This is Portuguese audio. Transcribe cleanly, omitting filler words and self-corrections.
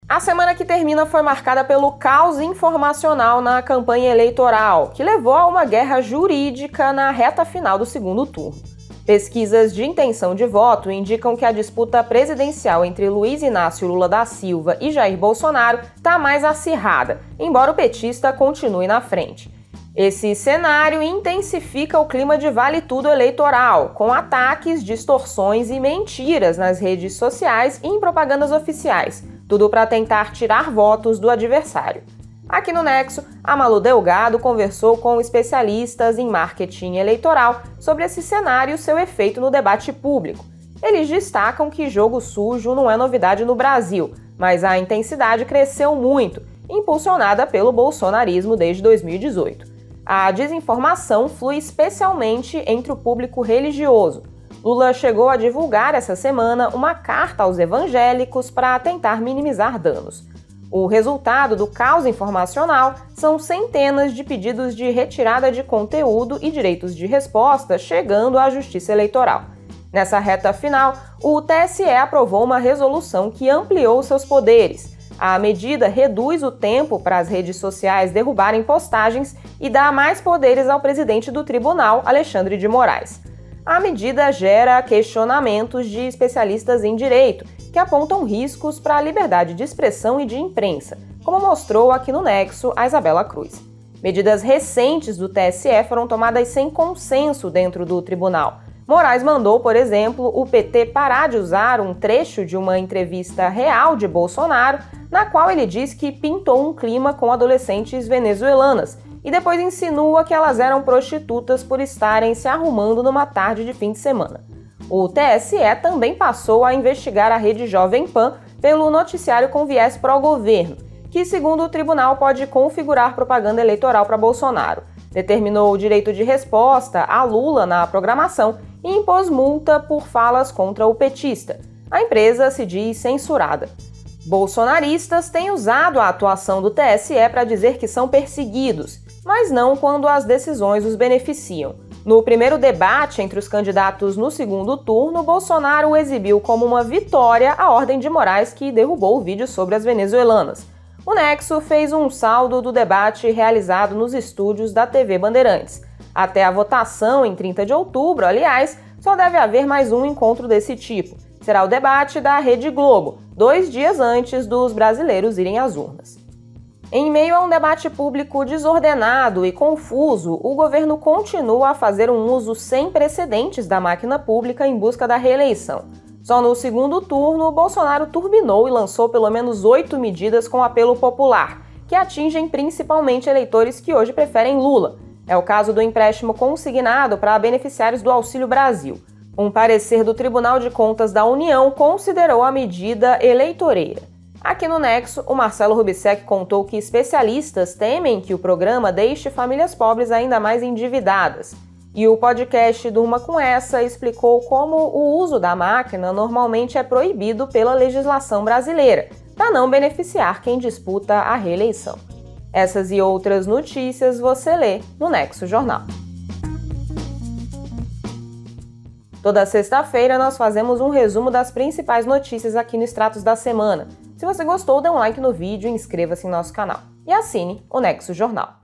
A semana que termina foi marcada pelo caos informacional na campanha eleitoral, que levou a uma guerra jurídica na reta final do segundo turno. Pesquisas de intenção de voto indicam que a disputa presidencial entre Luiz Inácio Lula da Silva e Jair Bolsonaro está mais acirrada, embora o petista continue na frente. Esse cenário intensifica o clima de vale-tudo eleitoral, com ataques, distorções e mentiras nas redes sociais e em propagandas oficiais, tudo para tentar tirar votos do adversário. Aqui no Nexo, a Malu Delgado conversou com especialistas em marketing eleitoral sobre esse cenário e seu efeito no debate público. Eles destacam que jogo sujo não é novidade no Brasil, mas a intensidade cresceu muito, impulsionada pelo bolsonarismo desde 2018. A desinformação flui especialmente entre o público religioso. Lula chegou a divulgar essa semana uma carta aos evangélicos para tentar minimizar danos. O resultado do caos informacional são centenas de pedidos de retirada de conteúdo e direitos de resposta chegando à Justiça Eleitoral. Nessa reta final, o TSE aprovou uma resolução que ampliou seus poderes. A medida reduz o tempo para as redes sociais derrubarem postagens e dá mais poderes ao presidente do tribunal, Alexandre de Moraes. A medida gera questionamentos de especialistas em direito, que apontam riscos para a liberdade de expressão e de imprensa, como mostrou aqui no Nexo a Isabela Cruz. Medidas recentes do TSE foram tomadas sem consenso dentro do tribunal. Moraes mandou, por exemplo, o PT parar de usar um trecho de uma entrevista real de Bolsonaro, na qual ele diz que pintou um clima com adolescentes venezuelanas e depois insinua que elas eram prostitutas por estarem se arrumando numa tarde de fim de semana. O TSE também passou a investigar a rede Jovem Pan pelo noticiário com viés pró-governo, que, segundo o tribunal, pode configurar propaganda eleitoral para Bolsonaro. Determinou o direito de resposta a Lula na programação e impôs multa por falas contra o petista. A empresa se diz censurada. Bolsonaristas têm usado a atuação do TSE para dizer que são perseguidos, mas não quando as decisões os beneficiam. No primeiro debate entre os candidatos no segundo turno, Bolsonaro exibiu como uma vitória a ordem de Moraes que derrubou o vídeo sobre as venezuelanas. O Nexo fez um saldo do debate realizado nos estúdios da TV Bandeirantes. Até a votação em 30 de outubro, aliás, só deve haver mais um encontro desse tipo. Será o debate da Rede Globo, 2 dias antes dos brasileiros irem às urnas. Em meio a um debate público desordenado e confuso, o governo continua a fazer um uso sem precedentes da máquina pública em busca da reeleição. Só no segundo turno, Bolsonaro turbinou e lançou pelo menos 8 medidas com apelo popular, que atingem principalmente eleitores que hoje preferem Lula. É o caso do empréstimo consignado para beneficiários do Auxílio Brasil. Um parecer do Tribunal de Contas da União considerou a medida eleitoreira. Aqui no Nexo, o Marcelo Rubissec contou que especialistas temem que o programa deixe famílias pobres ainda mais endividadas. E o podcast Durma Com Essa explicou como o uso da máquina normalmente é proibido pela legislação brasileira, para não beneficiar quem disputa a reeleição. Essas e outras notícias você lê no Nexo Jornal. Toda sexta-feira nós fazemos um resumo das principais notícias aqui no Extratos da Semana. Se você gostou, dê um like no vídeo, inscreva-se em nosso canal e assine o Nexo Jornal.